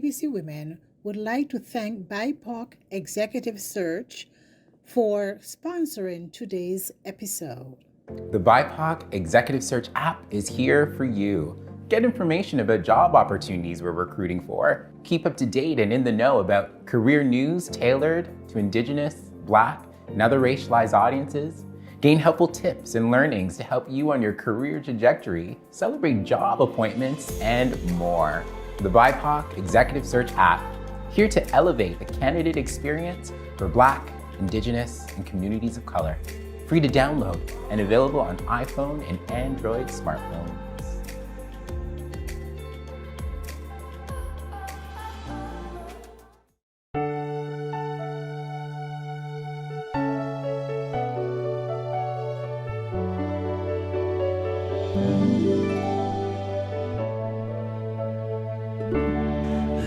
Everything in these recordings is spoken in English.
ABC Women would like to thank BIPOC Executive Search for sponsoring today's episode. The BIPOC Executive Search app is here for you. Get information about job opportunities we're recruiting for. Keep up to date and in the know about career news tailored to Indigenous, Black, and other racialized audiences. Gain helpful tips and learnings to help you on your career trajectory, celebrate job appointments, and more. The BIPOC Executive Search app, here to elevate the candidate experience for Black, Indigenous, and communities of color. Free to download and available on iPhone and Android smartphones.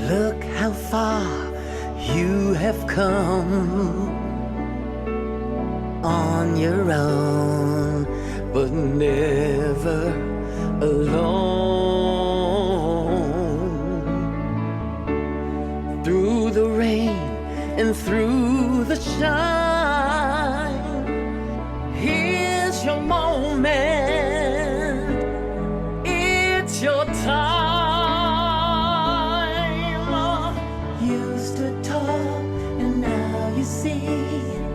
Look how far you have come on your own, but never alone. Through the rain and through the shine, here's your moment, it's your time. You stood tall and now you see,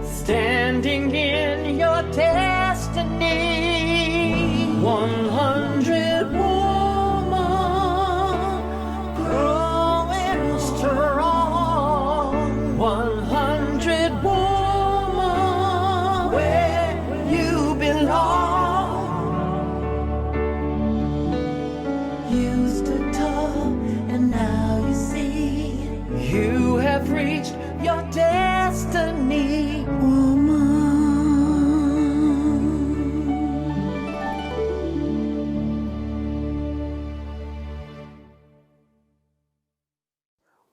standing in your destiny. 100 woman growing strong. 100 woman where you belong. You stood tall and now you see, you have reached your destiny, woman.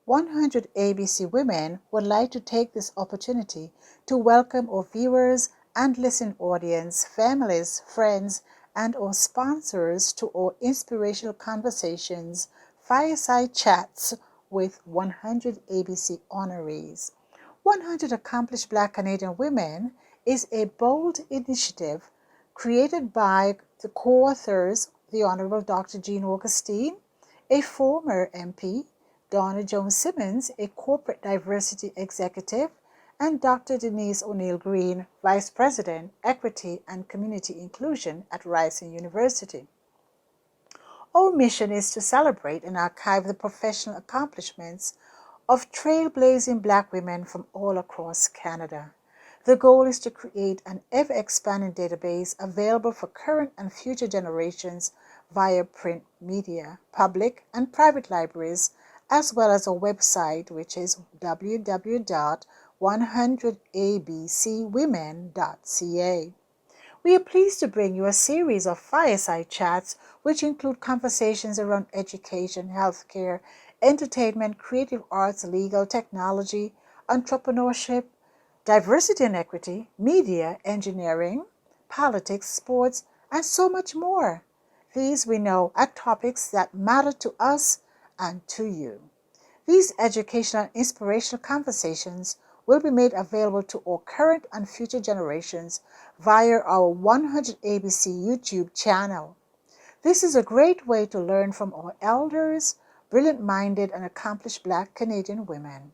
100 ABC Women would like to take this opportunity to welcome our viewers and listening audience, families, friends, and our sponsors to our inspirational conversations, fireside chats with 100 ABC honorees. 100 Accomplished Black Canadian Women is a bold initiative created by the co-authors, the Honorable Dr. Jean Augustine, a former MP, Donna Jones-Simmons, a corporate diversity executive, and Dr. Denise O'Neill-Green, Vice President, Equity and Community Inclusion at Ryerson University. Our mission is to celebrate and archive the professional accomplishments of trailblazing Black women from all across Canada. The goal is to create an ever-expanding database available for current and future generations via print media, public and private libraries, as well as a website, which is www.100abcwomen.ca. We are pleased to bring you a series of fireside chats which include conversations around education, healthcare, entertainment, creative arts, legal, technology, entrepreneurship, diversity and equity, media, engineering, politics, sports, and so much more. These, we know, are topics that matter to us and to you. These educational and inspirational conversations will be made available to all current and future generations via our 100 ABC YouTube channel. This is a great way to learn from our elders, brilliant-minded and accomplished Black Canadian women.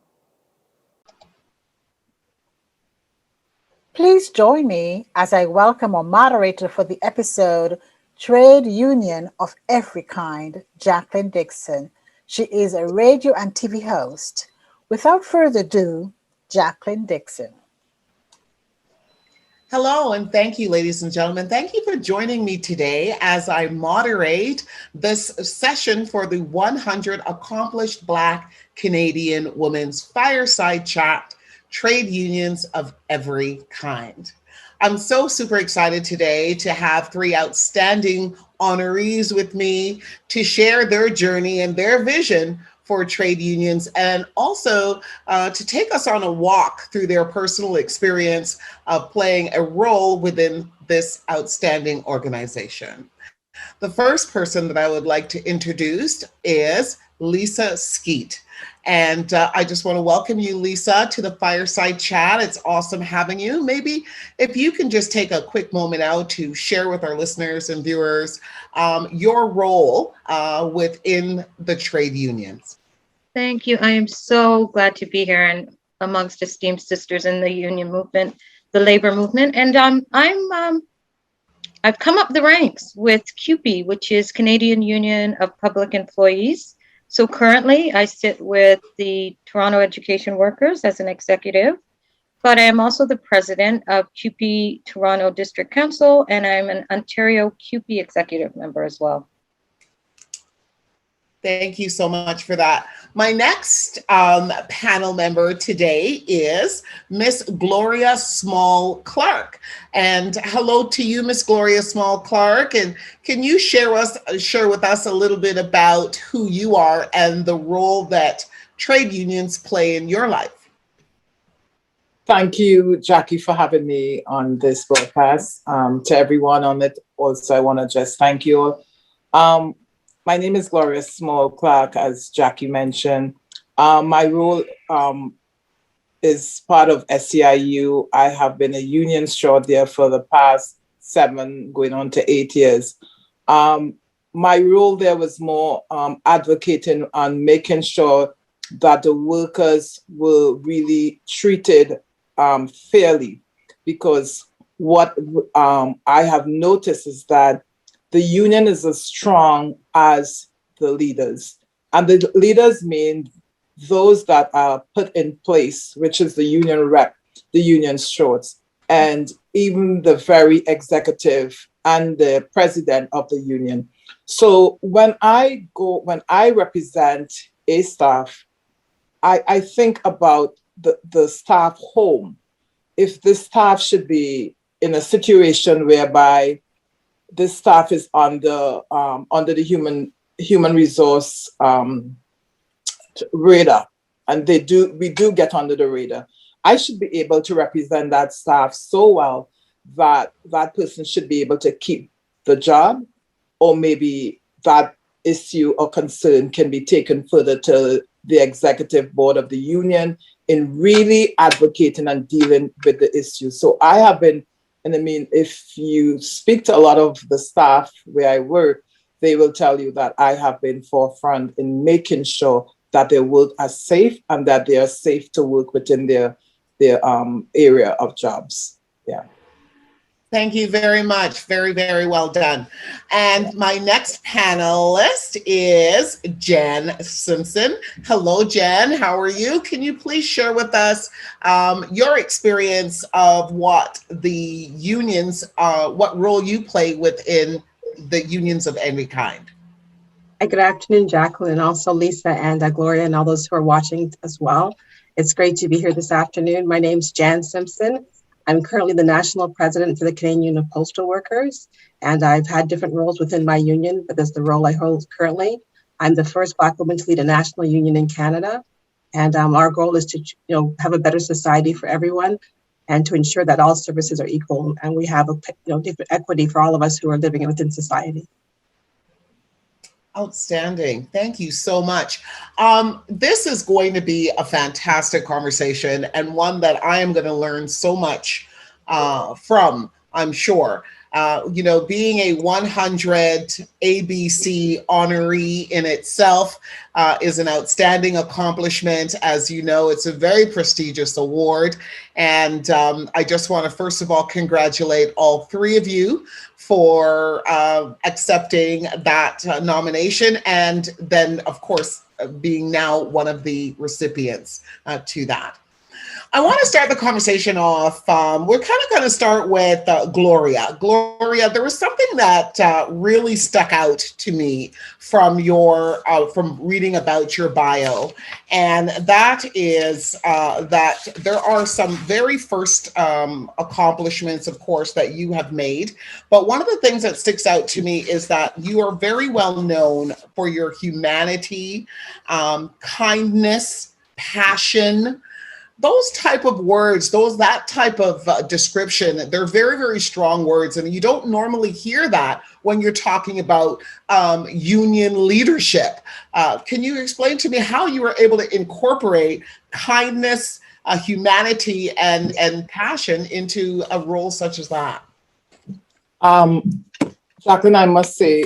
Please join me as I welcome our moderator for the episode, Trade Union of Every Kind, Jacqueline Dixon. She is a radio and TV host. Without further ado, Jacqueline Dixon. Hello, and thank you, ladies and gentlemen. Thank you for joining me today as I moderate this session for the 100 Accomplished Black Canadian Women's Fireside Chat, Trade Unions of Every Kind. I'm so super excited today to have three outstanding honorees with me to share their journey and their vision for trade unions, and also to take us on a walk through their personal experience of playing a role within this outstanding organization. The first person that I would like to introduce is Lisa Skeet. And I just want to welcome you, Lisa, to the Fireside Chat. It's awesome having you. Maybe if you can just take a quick moment out to share with our listeners and viewers your role within the trade unions. Thank you. I am so glad to be here and amongst esteemed sisters in the union movement, the labor movement. And I've come up the ranks with CUPE, which is Canadian Union of Public Employees. So currently I sit with the Toronto Education Workers as an executive, but I am also the president of CUPE Toronto District Council, and I'm an Ontario CUPE executive member as well. Thank you so much for that. My next panel member today is Miss Gloria Small Clarke. And hello to you, Miss Gloria Small Clarke. And can you share with us a little bit about who you are and the role that trade unions play in your life? Thank you, Jackie, for having me on this broadcast. To everyone on it, also, I want to just thank you. My name is Gloria Small Clarke, as Jackie mentioned. My role is part of SEIU. I have been a union straw there for the past 7, going on to 8 years. My role there was more advocating and making sure that the workers were really treated fairly, because what I have noticed is that the union is as strong as the leaders. And the leaders mean those that are put in place, which is the union rep, the union shorts, and even the very executive and the president of the union. So when I represent a staff, I think about the staff home. If the staff should be in a situation whereby this staff is under the human resource radar, and we do get under the radar. I should be able to represent that staff so well that that person should be able to keep the job, or maybe that issue or concern can be taken further to the executive board of the union in really advocating and dealing with the issue. So I have been. And I mean, if you speak to a lot of the staff where I work, they will tell you that I have been forefront in making sure that their work are safe and that they are safe to work within their area of jobs. Yeah. Thank you very much. Very, very well done. And my next panelist is Jan Simpson. Hello, Jan. How are you? Can you please share with us your experience of what the unions, what role you play within the unions of any kind? Hi, good afternoon, Jacqueline, and also Lisa and Gloria and all those who are watching as well. It's great to be here this afternoon. My name's Jan Simpson. I'm currently the National President for the Canadian Union of Postal Workers, and I've had different roles within my union, but that's the role I hold currently. I'm the first Black woman to lead a national union in Canada, and our goal is to have a better society for everyone and to ensure that all services are equal and we have different equity for all of us who are living within society. Outstanding. Thank you so much. This is going to be a fantastic conversation and one that I am going to learn so much from, I'm sure. Being a 100 ABC honoree in itself is an outstanding accomplishment. As you know, it's a very prestigious award. And I just want to, first of all, congratulate all 3 of you for accepting that nomination, and then, of course, being now one of the recipients to that. I want to start the conversation off. We're kind of going to start with Gloria. Gloria, there was something that really stuck out to me from reading about your bio, and that is that there are some very first accomplishments, of course, that you have made. But one of the things that sticks out to me is that you are very well known for your humanity, kindness, passion, those type of words, that type of description, they're very, very strong words. And you don't normally hear that when you're talking about union leadership. Can you explain to me how you were able to incorporate kindness, humanity, and passion into a role such as that? Jacqueline, I must say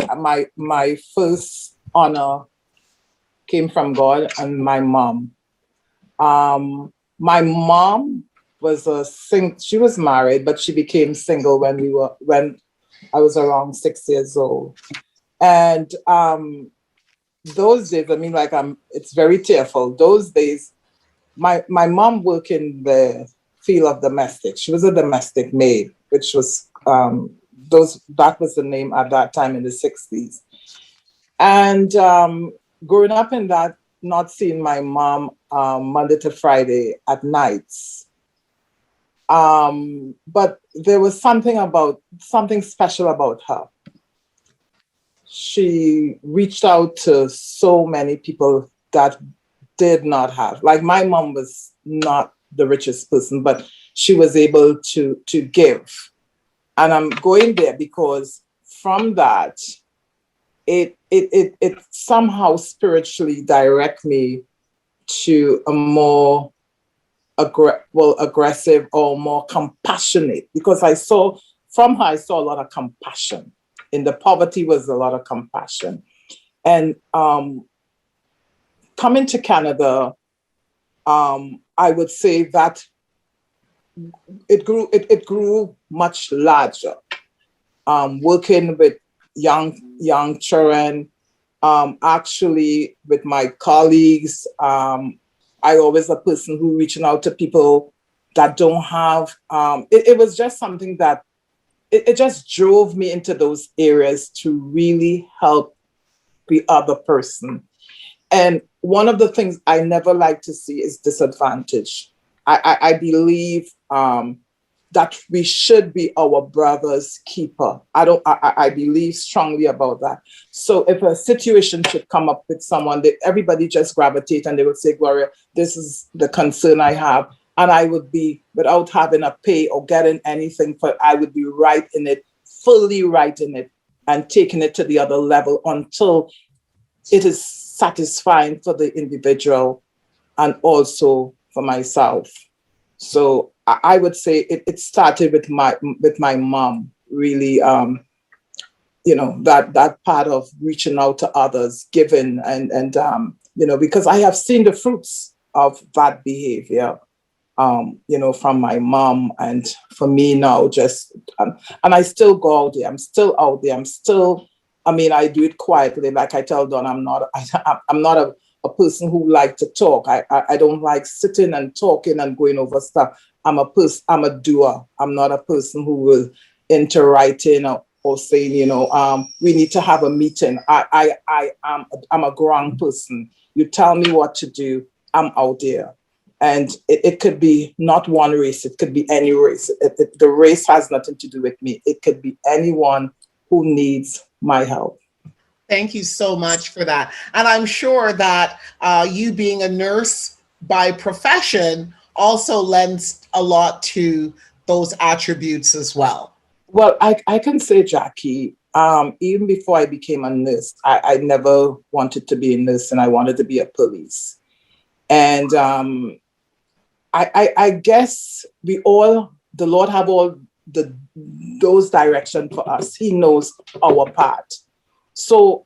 my first honor came from God and my mom. My mom was she was married, but she became single when I was around 6 years old. And those days, I mean, it's very tearful. Those days, my mom worked in the field of domestic. She was a domestic maid, which was that was the name at that time in the 60s. And growing up in that, not seeing my mom Monday to Friday at nights. But there was something special about her. She reached out to so many people that did not have. Like, my mom was not the richest person, but she was able to give. And I'm going there because from that, it somehow spiritually direct me to a more aggressive or more compassionate, because I saw a lot of compassion. In the poverty was a lot of compassion. And coming to Canada, I would say that it grew much larger. Working with young children, actually with my colleagues, I always a person who reaching out to people that don't have. It was just something that it just drove me into those areas to really help the other person. And one of the things I never like to see is disadvantage. I believe that we should be our brother's keeper. I believe strongly about that. So if a situation should come up with someone, everybody just gravitate and they would say, Gloria, this is the concern I have. And I would be, without having a pay or getting anything for it, I would be right in it, fully right in it, and taking it to the other level until it is satisfying for the individual and also for myself. So I would say it started with my mom, really, that part of reaching out to others, giving, and because I have seen the fruits of that behavior, from my mom, and for me now, just, and I still go out there. I'm still out there. I do it quietly. Like I tell Dawn, I'm not a person who like to talk. I don't like sitting and talking and going over stuff. I'm a doer. I'm not a person who will enter writing or saying, we need to have a meeting. I'm a grown person. You tell me what to do, I'm out there. And it could be not one race, it could be any race. The race has nothing to do with me. It could be anyone who needs my help. Thank you so much for that. And I'm sure that you being a nurse by profession also lends a lot to those attributes as well. Well, I can say, Jackie, even before I became a nurse, I never wanted to be a nurse, and I wanted to be a police. And I guess the Lord have all those directions for us. He knows our part. So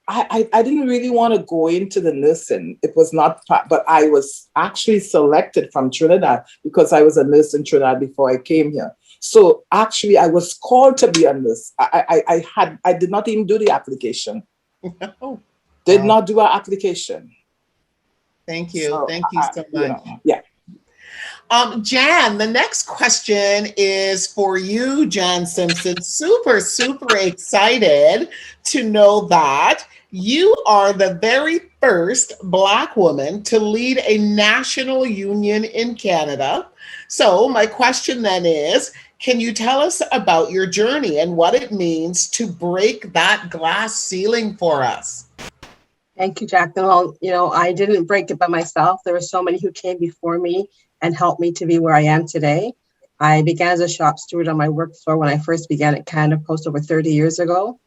I didn't really want to go into the nursing. It was not part, but I was actually selected from Trinidad because I was a nurse in Trinidad before I came here. So actually I was called to be a nurse. I did not even do the application. Did not do an application. Thank you. So, thank you so much. Yeah. Jan, the next question is for you, Jan Simpson. Super, super excited to know that you are the very first Black woman to lead a national union in Canada. So my question then is, can you tell us about your journey and what it means to break that glass ceiling for us? Thank you, Jacqueline. Well, I didn't break it by myself. There were so many who came before me and helped me to be where I am today. I began as a shop steward on my work floor when I first began at Canada Post over 30 years ago.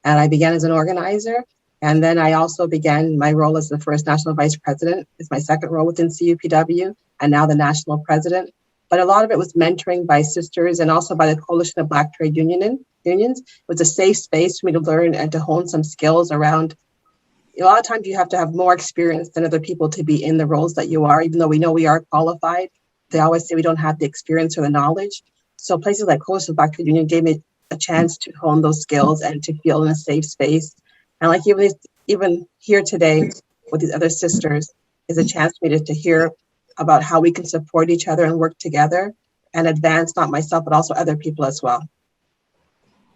And I began as an organizer. And then I also began my role as the first national vice president. It's my second role within CUPW, and now the national president. But a lot of it was mentoring by sisters and also by the Coalition of Black Trade Unions. It was a safe space for me to learn and to hone some skills around. A lot of times you have to have more experience than other people to be in the roles that you are, even though we know we are qualified. They always say we don't have the experience or the knowledge. So places like Coalition of Black Trade Union gave me a chance to hone those skills and to feel in a safe space. And like even here today with these other sisters is a chance for me to hear about how we can support each other and work together and advance not myself, but also other people as well.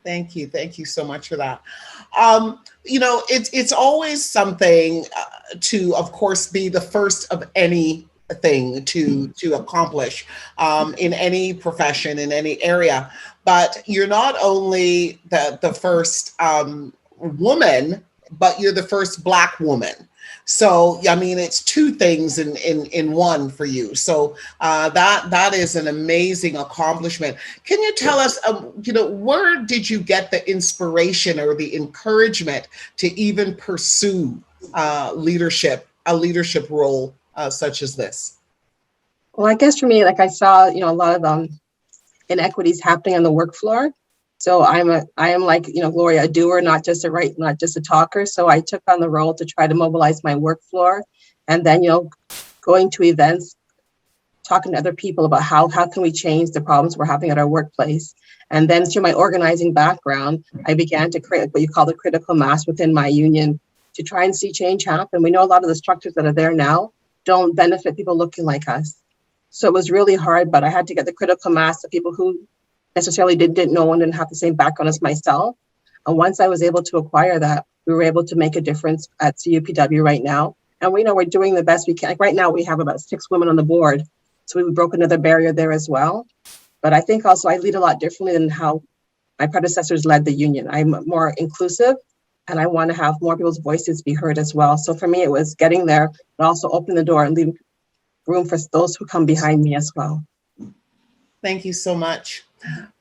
Thank you. Thank you so much for that. It's always something to, of course, be the first of anything to accomplish in any profession, in any area. But you're not only the first woman, but you're the first Black woman. So, I mean, it's two things in one for you. So that is an amazing accomplishment. Can you tell us, where did you get the inspiration or the encouragement to even pursue a leadership role such as this? Well, I guess for me, like I saw, a lot of inequities happening on the work floor. So I am like, Gloria, a doer, not just a talker. So I took on the role to try to mobilize my work floor, and then, going to events, talking to other people about how can we change the problems we're having at our workplace. And then through my organizing background, I began to create what you call the critical mass within my union to try and see change happen. We know a lot of the structures that are there now don't benefit people looking like us. So it was really hard, but I had to get the critical mass of people who necessarily didn't know and didn't have the same background as myself. And once I was able to acquire that, we were able to make a difference at CUPW right now. And we know we're doing the best we can. Like right now, we have about 6 women on the board. So we broke another barrier there as well. But I think also I lead a lot differently than how my predecessors led the union. I'm more inclusive, and I want to have more people's voices be heard as well. So for me, it was getting there, but also opening the door and leaving room for those who come behind me as well. Thank you so much.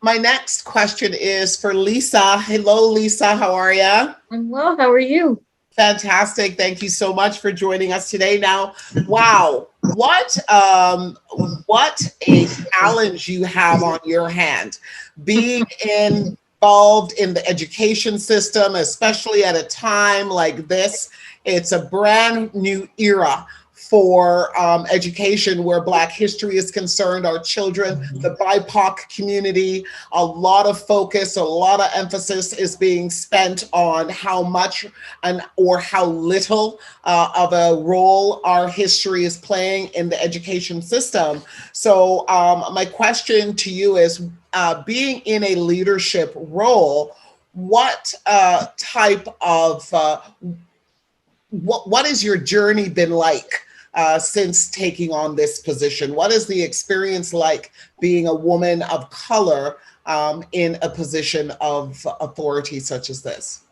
My next question is for Lisa. Hello, Lisa. How are you? I'm well. How are you? Fantastic. Thank you so much for joining us today. Now, wow, what a challenge you have on your hand, being involved in the education system, especially at a time like this. It's a brand new era for education where Black history is concerned, our children, the BIPOC community. A lot of focus, a lot of emphasis is being spent on how much or how little of a role our history is playing in the education system. So my question to you is, being in a leadership role, what type of, what has your journey been like since taking on this position? What is the experience like being a woman of color in a position of authority such as this?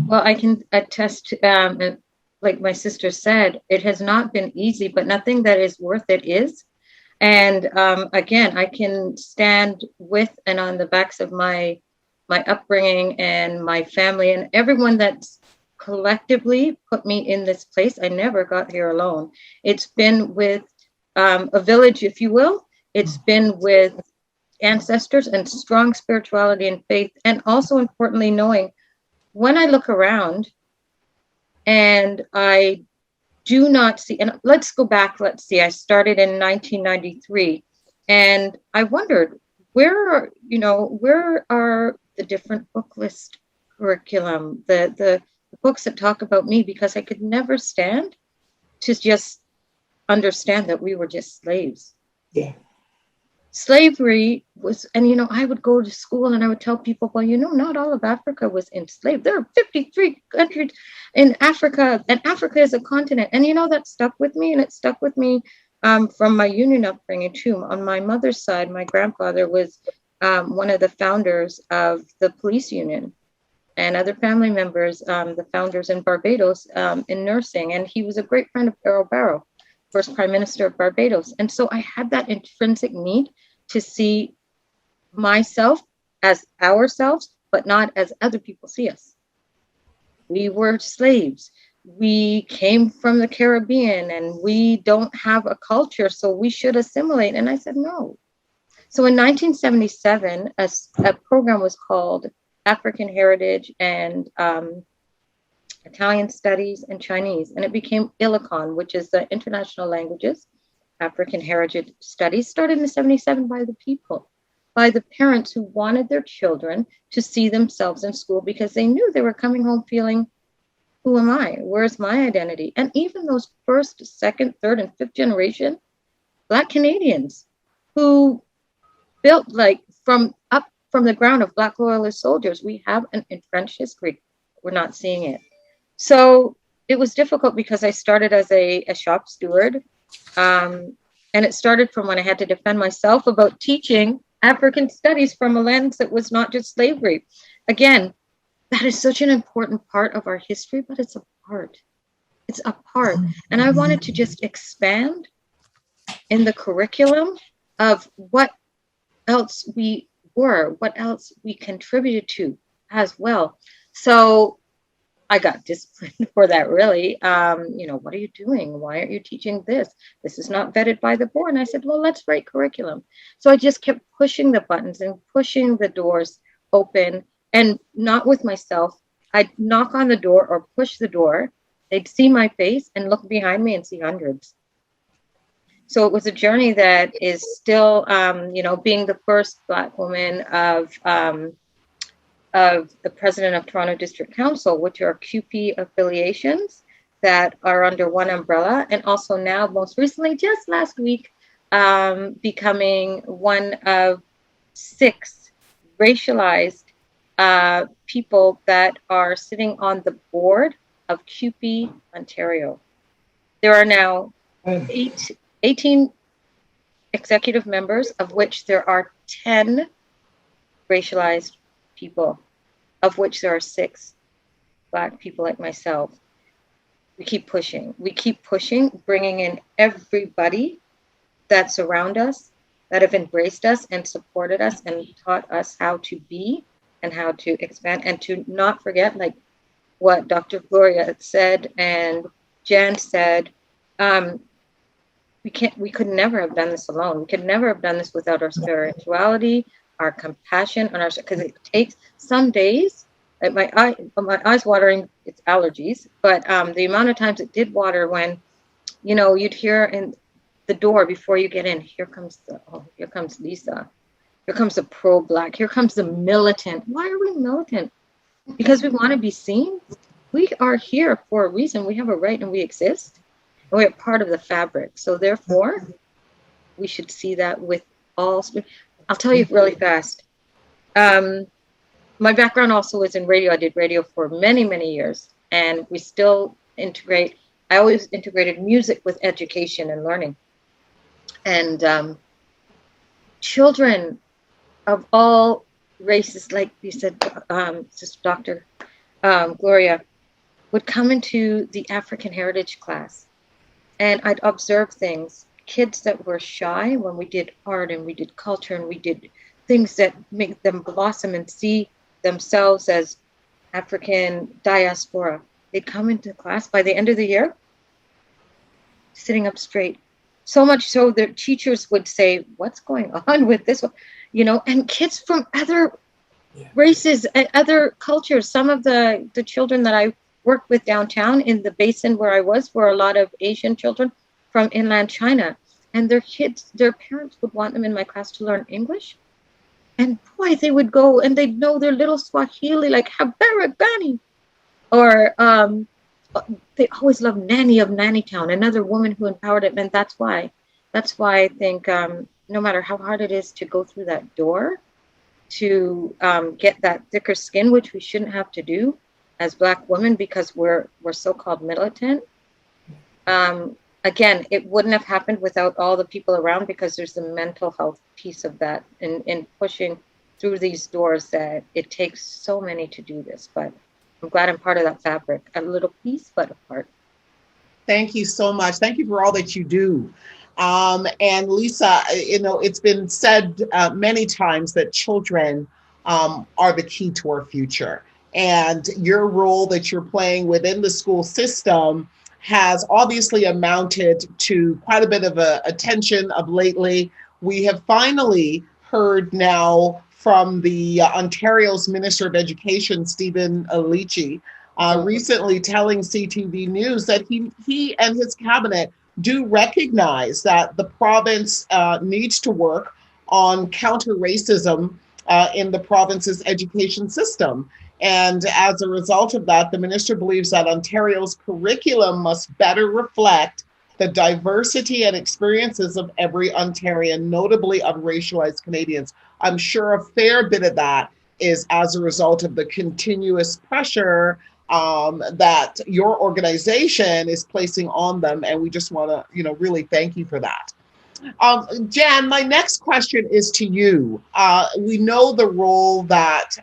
Well, I can attest, like my sister said, it has not been easy, but nothing that is worth it is. And again, I can stand with and on the backs of my upbringing and my family and everyone that's collectively put me in this place. I never got here alone. It's been with a village, if you will. It's been with ancestors and strong spirituality and faith. And also importantly, knowing when I look around and I do not see, and let's go back, let's see, I started in 1993 and I wondered, where are the different book list curriculum, the books that talk about me, because I could never stand to just understand that we were just slaves. Yeah. Slavery was, and I would go to school and I would tell people, well, not all of Africa was enslaved. There are 53 countries in Africa, and Africa is a continent. And that stuck with me, and it stuck with me from my union upbringing too. On my mother's side, my grandfather was one of the founders of the police union, and other family members, the founders in Barbados in nursing. And he was a great friend of Errol Barrow. first Prime Minister of Barbados. And so I had that intrinsic need to see myself as ourselves, but not as other people see us. We were slaves. We came from the Caribbean and we don't have a culture, so we should assimilate. And I said, no. So in 1977, a program was called African Heritage and Italian Studies and Chinese, and it became ILICON, which is the International Languages, African Heritage Studies, started in 77 by the people, by the parents who wanted their children to see themselves in school because they knew they were coming home feeling, who am I? Where's my identity? And even those first, second, third, and fifth generation Black Canadians who built like from the ground of Black loyalist soldiers, we have an entrenched history. We're not seeing it. So it was difficult because I started as a shop steward. And it started from when I had to defend myself about teaching African studies from a lens that was not just slavery. Again, that is such an important part of our history, but it's a part. It's a part. And I wanted to just expand in the curriculum of what else we were, what else we contributed to as well. So I got disciplined for that, really. What are you doing? Why aren't you teaching this? This is not vetted by the board. And I said, well, let's write curriculum. So I just kept pushing the buttons and pushing the doors open, and not with myself. I'd knock on the door or push the door. They'd see my face and look behind me and see hundreds. So it was a journey that is still, being the first Black woman of the president of Toronto District Council, which are CUPE affiliations that are under one umbrella, and also now, most recently, just last week, becoming one of 6 racialized people that are sitting on the board of CUPE Ontario. There are now 18 executive members, of which there are 10 racialized people, of which there are 6 Black people like myself. We keep pushing, bringing in everybody that's around us, that have embraced us and supported us and taught us how to be and how to expand, and to not forget, like what Dr. Gloria said and Jan said, we could never have done this alone. We could never have done this without our spirituality, our compassion, and because it takes some days. My eyes watering. It's allergies, but the amount of times it did water when, you'd hear in the door before you get in. Here comes Lisa. Here comes the pro-Black. Here comes the militant. Why are we militant? Because we want to be seen. We are here for a reason. We have a right and we exist. And we're part of the fabric. So therefore, we should see that with all. I'll tell you really fast. My background also is in radio. I did radio for many, many years. And we still integrate. I always integrated music with education and learning. And children of all races, like you said, Dr. Gloria, would come into the African Heritage class. And I'd observe things, kids that were shy when we did art and we did culture and we did things that make them blossom and see themselves as African diaspora. They'd come into class by the end of the year, sitting up straight. So much so that teachers would say, what's going on with this one? And kids from other races and other cultures. Some of the children that I worked with downtown in the basin where I was were a lot of Asian children from inland China. And their parents would want them in my class to learn English. And boy, they would go and they'd know their little Swahili, like Habara Gani. Or they always loved Nanny of Nannytown, another woman who empowered it. And that's why I think no matter how hard it is to go through that door, to get that thicker skin, which we shouldn't have to do as Black women because we're so-called militant. Again, it wouldn't have happened without all the people around, because there's the mental health piece of that in pushing through these doors, that it takes so many to do this. But I'm glad I'm part of that fabric, a little piece, but a part. Thank you so much. Thank you for all that you do. And Lisa, it's been said many times that children are the key to our future. And your role that you're playing within the school system has obviously amounted to quite a bit of attention of lately. We have finally heard now from the Ontario's Minister of Education, Stephen Alici, recently telling CTV News that he and his cabinet do recognize that the province needs to work on counter racism in the province's education system. And as a result of that, the minister believes that Ontario's curriculum must better reflect the diversity and experiences of every Ontarian, notably of racialized Canadians. I'm sure a fair bit of that is as a result of the continuous pressure that your organization is placing on them. And we just want to, really thank you for that. Jan, my next question is to you. We know the role that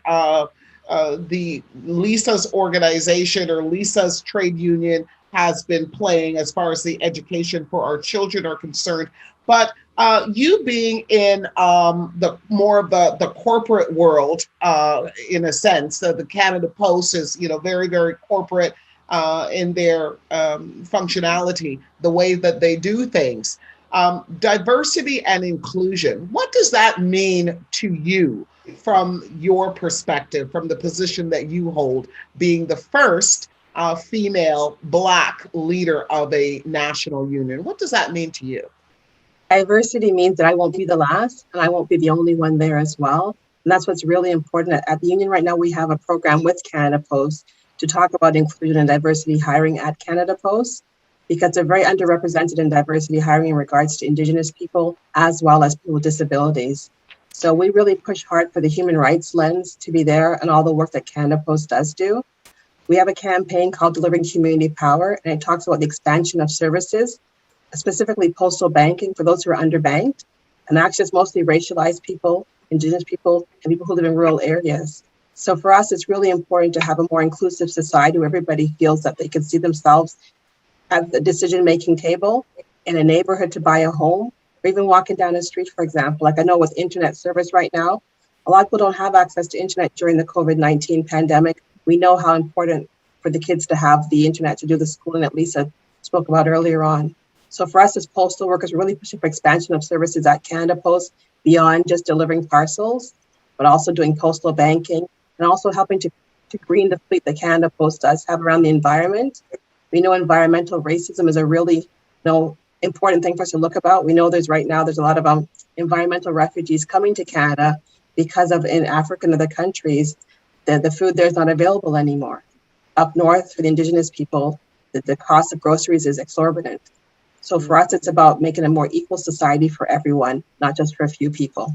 the Lisa's organization or Lisa's trade union has been playing as far as the education for our children are concerned. But you being in the more of the corporate world, in a sense, the Canada Post is very, very corporate in their functionality, the way that they do things. Diversity and inclusion. What does that mean to you from your perspective, from the position that you hold, being the first female Black leader of a national union? What does that mean to you? Diversity means that I won't be the last and I won't be the only one there as well. And that's what's really important. At the union right now, we have a program with Canada Post to talk about inclusion and diversity hiring at Canada Post, because they're very underrepresented in diversity hiring in regards to Indigenous people as well as people with disabilities. So we really push hard for the human rights lens to be there and all the work that Canada Post does do. We have a campaign called Delivering Community Power, and it talks about the expansion of services, specifically postal banking for those who are underbanked, and access mostly racialized people, Indigenous people, and people who live in rural areas. So for us, it's really important to have a more inclusive society where everybody feels that they can see themselves at the decision-making table in a neighborhood to buy a home, or even walking down the street, for example. Like I know with internet service right now, a lot of people don't have access to internet during the COVID-19 pandemic. We know how important for the kids to have the internet to do the schooling that Lisa spoke about earlier on. So for us as postal workers, we're really pushing for expansion of services at Canada Post beyond just delivering parcels, but also doing postal banking and also helping to green the fleet that Canada Post does have around the environment. We know environmental racism is a really important thing for us to look about. We know there's a lot of environmental refugees coming to Canada because of in Africa and other countries, the food there is not available anymore. Up north for the Indigenous people, the cost of groceries is exorbitant. So for us, it's about making a more equal society for everyone, not just for a few people.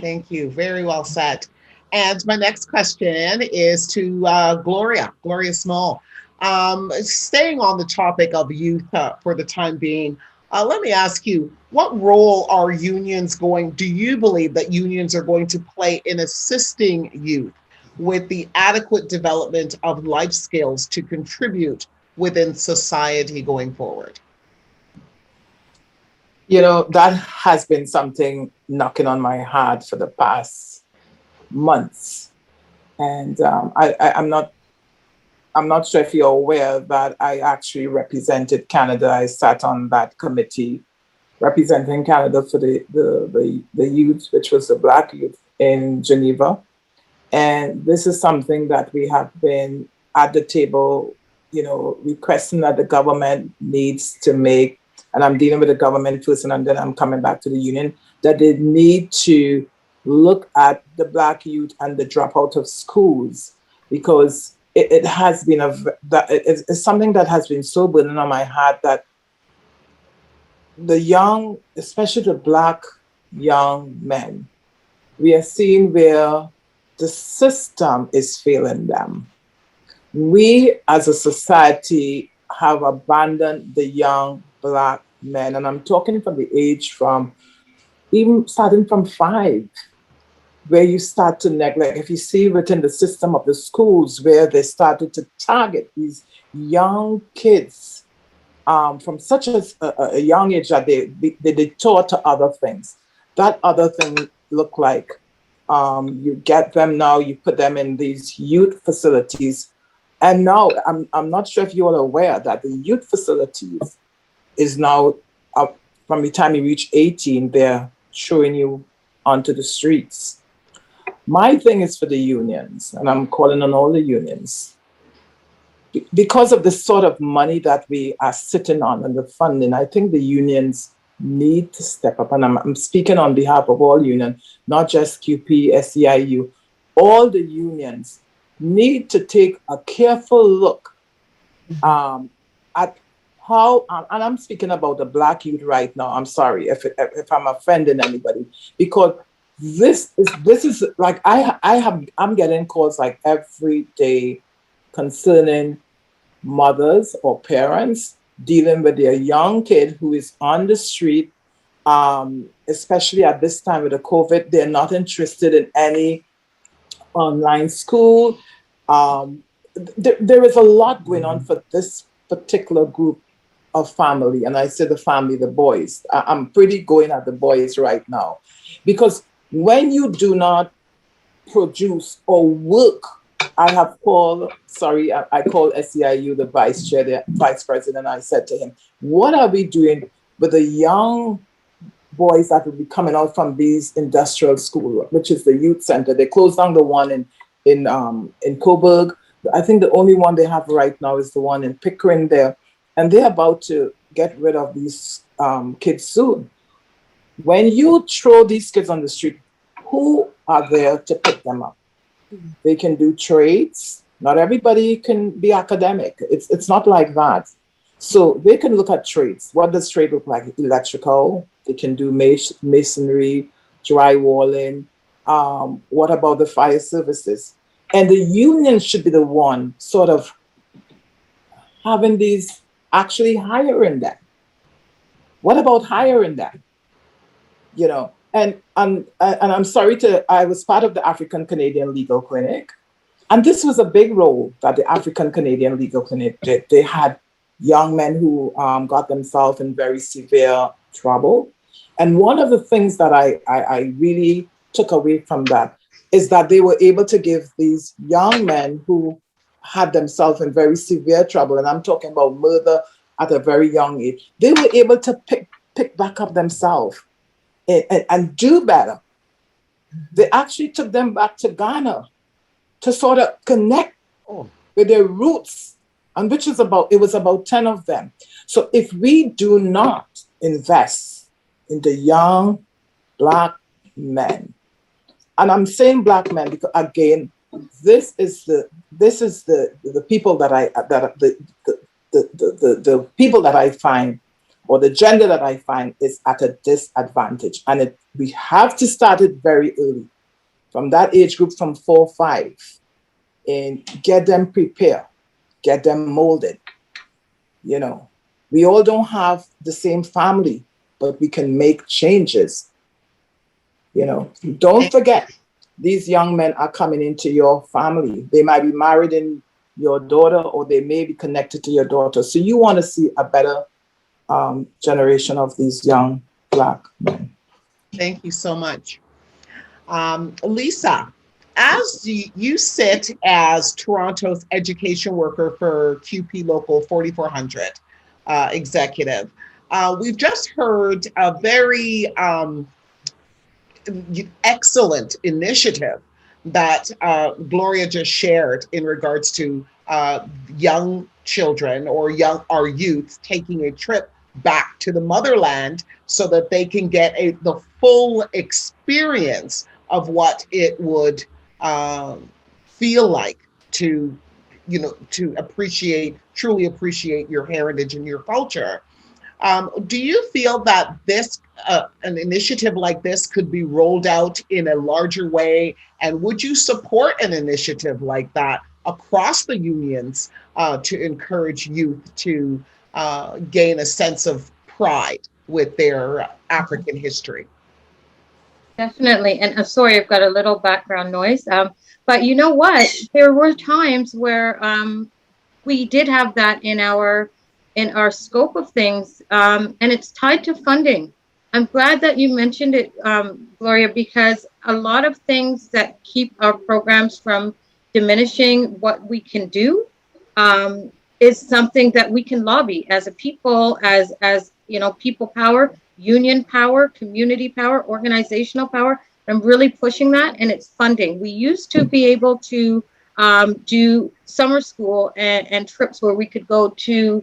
Thank you. Very well said. And my next question is to Gloria Small. Staying on the topic of youth for the time being, let me ask you, what role are do you believe that unions are going to play in assisting youth with the adequate development of life skills to contribute within society going forward? That has been something knocking on my heart for the past months. And I'm not sure if you're aware that I actually represented Canada. I sat on that committee representing Canada for the youth, which was the Black youth in Geneva. And this is something that we have been at the table, requesting that the government needs to make, and I'm dealing with the government first and then I'm coming back to the union, that they need to look at the Black youth and the dropout of schools, because it has been it's something that has been so burning on my heart that the young, especially the Black young men, we are seeing where the system is failing them. We as a society have abandoned the young Black men, and I'm talking from the age from even starting from 5, where you start to neglect. If you see within the system of the schools where they started to target these young kids from such a young age that they taught to other things. That other thing look like you get them now, you put them in these youth facilities. And now I'm not sure if you're aware that the youth facilities is now, from the time you reach 18, they're throwing you onto the streets. My thing is for the unions, and I'm calling on all the unions, because of the sort of money that we are sitting on and the funding, I think the unions need to step up. And I'm speaking on behalf of all unions, not just CUPE, SEIU. All the unions need to take a careful look at how, and I'm speaking about the Black youth right now. I'm sorry if I'm offending anybody, because this is like I'm getting calls like every day concerning mothers or parents dealing with their young kid who is on the street, especially at this time with the COVID. They're not interested in any online school. There is a lot going on for this particular group of family. And I say the family, the boys. I'm pretty going at the boys right now. Because when you do not produce or work, I called SEIU, the vice chair, the vice president. I said to him, what are we doing with the young boys that will be coming out from these industrial schools, which is the youth center? They closed down the one in Coburg. I think the only one they have right now is the one in Pickering there. And they're about to get rid of these kids soon. When you throw these kids on the street, who are there to pick them up? They can do trades. Not everybody can be academic. It's not like that. So they can look at trades. What does trade look like? Electrical. They can do masonry, drywalling. What about the fire services? And the union should be the one sort of having these, actually hiring them. What about hiring them? You know, and I'm sorry I was part of the African Canadian Legal Clinic. And this was a big role that the African Canadian Legal Clinic did. They had young men who got themselves in very severe trouble. And one of the things that I really took away from that is that they were able to give these young men who had themselves in very severe trouble, and I'm talking about murder at a very young age, they were able to pick back up themselves and do better. They actually took them back to Ghana to sort of connect with their roots, and it was about 10 of them. So if we do not invest in the young Black men, and I'm saying Black men because again, this is the people that the people that I find, or the gender that I find, is at a disadvantage. And we have to start it very early, from that age group, from 4, 5, and get them prepared, get them molded. You know, we all don't have the same family, but we can make changes. You know, don't forget, these young men are coming into your family. They might be married in your daughter, or they may be connected to your daughter. So you want to see a better generation of these young Black men. Thank you so much. Lisa, as you sit as Toronto's education worker for CUPE Local 4400 executive, we've just heard a very excellent initiative that Gloria just shared in regards to young children or our youth taking a trip back to the motherland so that they can get the full experience of what it would feel like to truly appreciate your heritage and your culture. Do you feel that an initiative like this could be rolled out in a larger way? And would you support an initiative like that across the unions to encourage youth to gain a sense of pride with their African history? Definitely. And I'm sorry, I've got a little background noise. But you know what? There were times where we did have that in our in our scope of things, and it's tied to funding. I'm glad that you mentioned it, Gloria, because a lot of things that keep our programs from diminishing what we can do is something that we can lobby as a people, as you know, people power, union power, community power, organizational power. I'm really pushing that, and it's funding. We used to be able to do summer school and trips where we could go to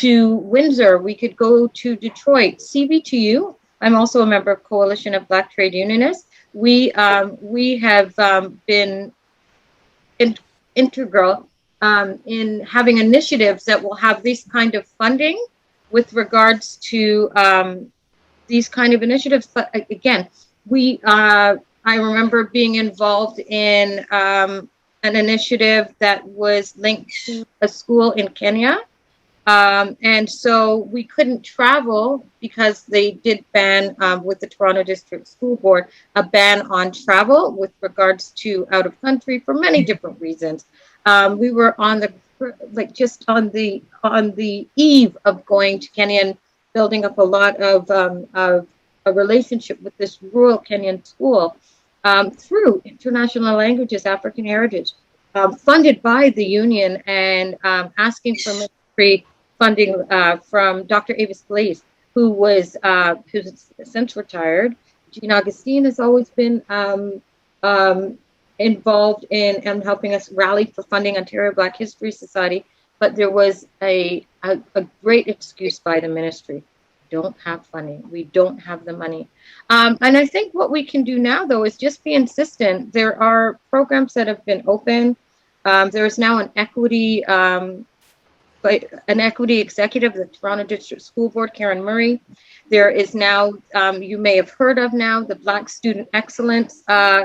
Windsor, we could go to Detroit, CBTU. I'm also a member of Coalition of Black Trade Unionists. We have been integral in having initiatives that will have this kind of funding with regards to these kind of initiatives. But again, I remember being involved in an initiative that was linked to a school in Kenya. And so we couldn't travel because they did ban with the Toronto District School Board, a ban on travel with regards to out of country for many different reasons. We were on the just on the eve of going to Kenya and building up a lot of a relationship with this rural Kenyan school through International Languages, African Heritage, funded by the union, and asking for ministry funding from Dr. Avis Glaze, who's since retired. Jean Augustine has always been involved in helping us rally for funding Ontario Black History Society. But there was a great excuse by the ministry. Don't have funding. We don't have the money. And I think what we can do now, though, is just be insistent. There are programs that have been open. There is now an equity executive of the Toronto District School Board, Karen Murray. There is now, you may have heard of now, the Black Student Excellence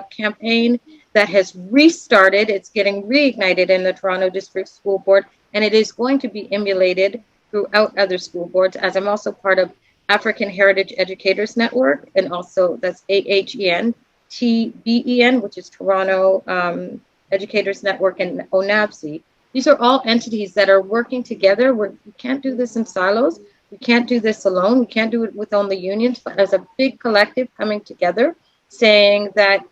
campaign that has restarted. It's getting reignited in the Toronto District School Board, and it is going to be emulated throughout other school boards, as I'm also part of African Heritage Educators Network, and also that's AHEN, TBEN, which is Toronto Educators Network, and ONABC. These are all entities that are working together. We can't do this in silos. We can't do this alone. We can't do it with only unions, but as a big collective coming together, saying that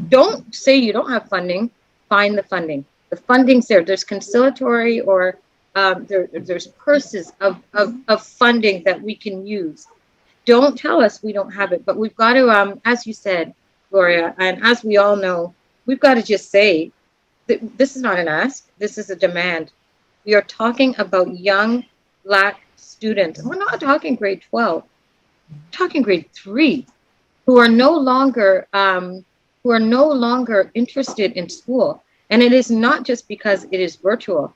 don't say you don't have funding, find the funding. The funding's there. There's conciliatory or there's purses of funding that we can use. Don't tell us we don't have it, but we've got to, as you said, Gloria, and as we all know, we've got to just say, this is not an ask, this is a demand. We are talking about young Black students. We're not talking grade 12, we're talking grade 3, who are no longer interested in school. And it is not just because it is virtual.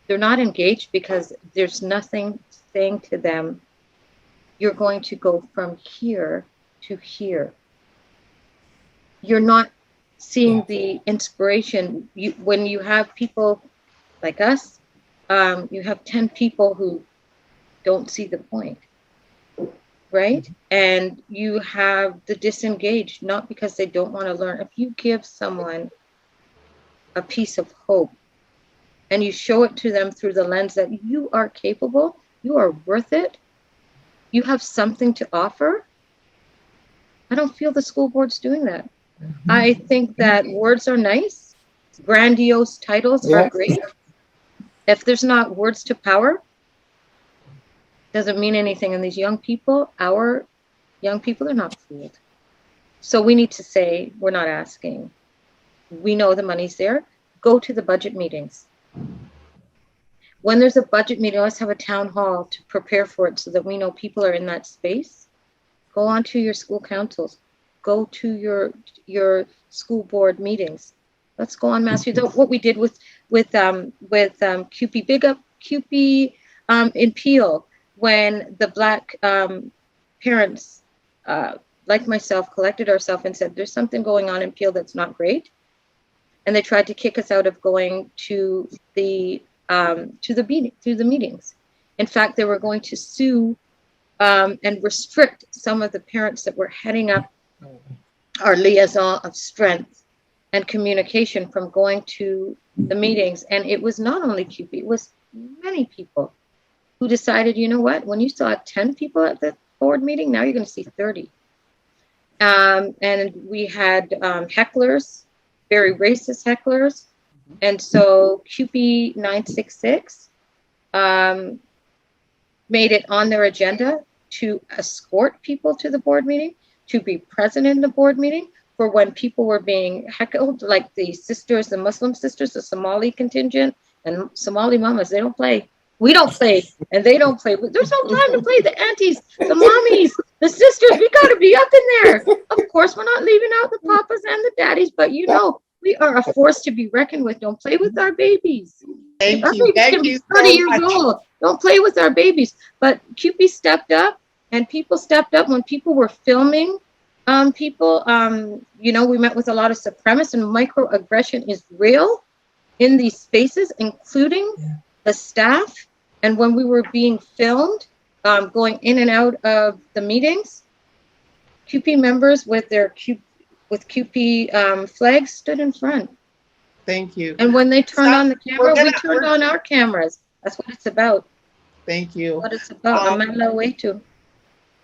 They're not engaged because there's nothing saying to them, you're going to go from here to here. You're not seeing the inspiration. When you have people like us, you have 10 people who don't see the point, right? And you have the disengaged, not because they don't want to learn. If you give someone a piece of hope and you show it to them through the lens that you are capable, you are worth it, you have something to offer, I don't feel the school board's doing that. I think that words are nice, grandiose titles are great. If there's not words to power, doesn't mean anything. And these young people, our young people, are not fooled. So we need to say, we're not asking. We know the money's there. Go to the budget meetings. When there's a budget meeting, let's have a town hall to prepare for it so that we know people are in that space. Go on to your school councils. Go to your school board meetings. Let's go on mass. What we did with CUPE, big up CUPE in Peel, when the Black parents, like myself, collected ourselves and said, there's something going on in Peel that's not great. And they tried to kick us out of going to the meetings. In fact, they were going to sue and restrict some of the parents that were heading up our liaison of strength and communication from going to the meetings. And it was not only CUPE, it was many people. who decided, you know what, when you saw 10 people at the board meeting, now you're going to see 30. And we had hecklers, very racist hecklers. And so CUPE 966 made it on their agenda to escort people to the board meeting, to be present in the board meeting for when people were being heckled, like the sisters, the Muslim sisters, the Somali contingent, and Somali mamas, they don't play. We don't play, and they don't play. There's no time to play. The aunties, the mommies, the sisters, we got to be up in there. Of course, we're not leaving out the papas and the daddies, but you know, we are a force to be reckoned with. Don't play with our babies. Thank Our you. babies can be 30 years old. Don't play with our babies. But CUPE stepped up, and people stepped up when people were filming people. You know, we met with a lot of supremacists, and microaggression is real in these spaces, including the staff. And when we were being filmed, going in and out of the meetings, CUPE members with their CUPE flags stood in front. Thank you. And when they turned on the camera, we turned on our cameras. That's what it's about. Thank you. What it's about.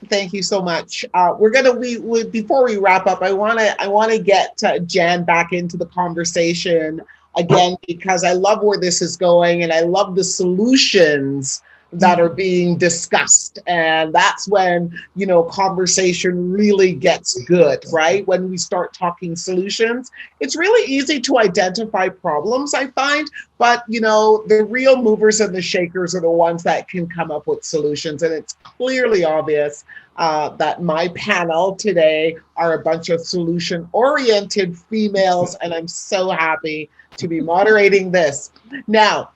Thank you so much. We before we wrap up, I want to get Jan back into the conversation again, because I love where this is going, and I love the solutions that are being discussed. And that's when, you know, conversation really gets good, right? When we start talking solutions, it's really easy to identify problems, I find, but, you know, the real movers and the shakers are the ones that can come up with solutions. And it's clearly obvious that my panel today are a bunch of solution-oriented females, and I'm so happy to be moderating this. Now,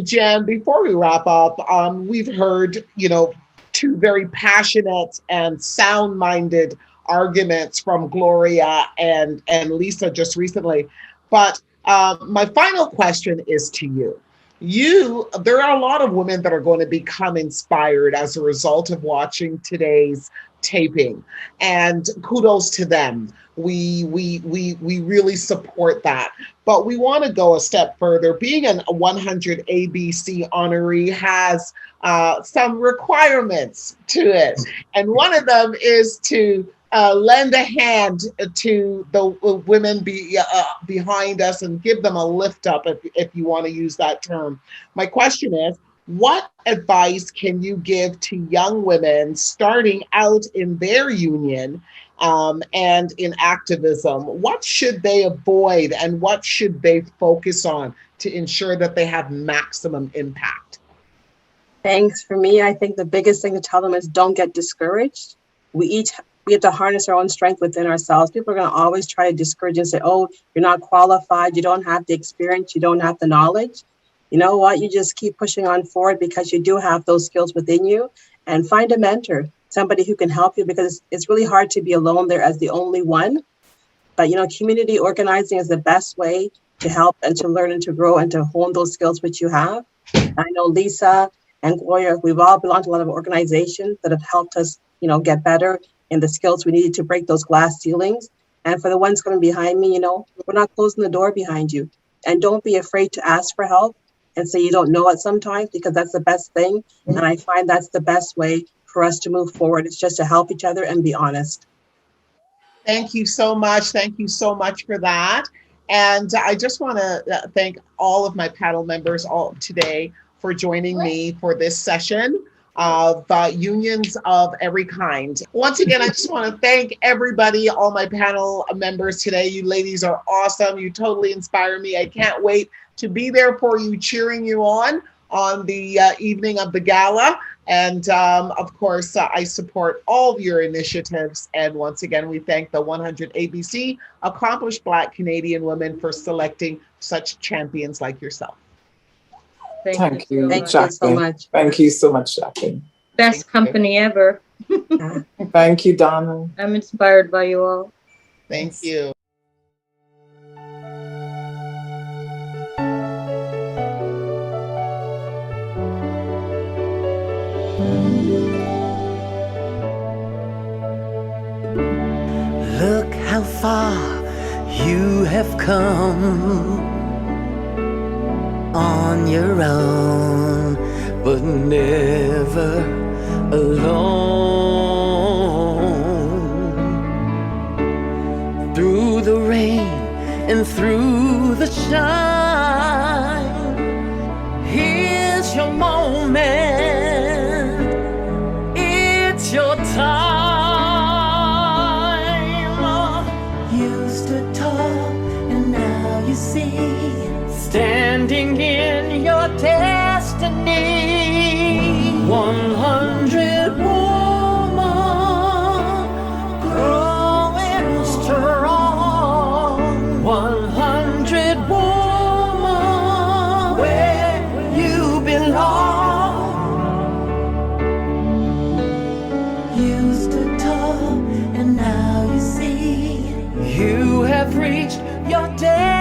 Jan, before we wrap up, we've heard, you know, two very passionate and sound-minded arguments from Gloria and Lisa just recently. But my final question is to you. There are a lot of women that are going to become inspired as a result of watching today's taping, and kudos to them. We really support that. But we want to go a step further. Being a 100 ABC honoree has some requirements to it. And one of them is to lend a hand to the women behind us and give them a lift up, if you want to use that term. My question is, what advice can you give to young women starting out in their union and in activism? What should they avoid and what should they focus on to ensure that they have maximum impact? Thanks. For me, I think the biggest thing to tell them is don't get discouraged. We have to harness our own strength within ourselves. People are going to always try to discourage and say, oh, you're not qualified, you don't have the experience, you don't have the knowledge. You know what? You just keep pushing on forward because you do have those skills within you, and find a mentor, somebody who can help you, because it's really hard to be alone there as the only one. But, you know, community organizing is the best way to help and to learn and to grow and to hone those skills which you have. I know Lisa and Gloria, we've all belonged to a lot of organizations that have helped us, you know, get better in the skills we needed to break those glass ceilings. And for the ones coming behind me, you know, we're not closing the door behind you. And don't be afraid to ask for help and say you don't know it sometimes, because that's the best thing. And I find that's the best way for us to move forward. It's just to help each other and be honest. Thank you so much. Thank you so much for that. And I just want to thank all of my panel members all today for joining me for this session of unions of every kind. Once again, I just want to thank everybody, all my panel members today. You ladies are awesome. You totally inspire me. I can't wait to be there for you, cheering you on the evening of the gala. And of course, I support all of your initiatives. And once again, we thank the 100 ABC Accomplished Black Canadian Women for selecting such champions like yourself. Thank you, Thank Jacqueline. you so much. Thank you so much, Jacqueline. Best company ever. Thank you, Donna. I'm inspired by you all. Thank you. Look how far you have come on your own. but never alone. Through the rain and through the shine, here's your moment, it's your time. You stood tall and now you see, standing in your destiny. 100 woman growing strong. 100 woman where you belong. You stood tall and now you see, you have reached your destiny.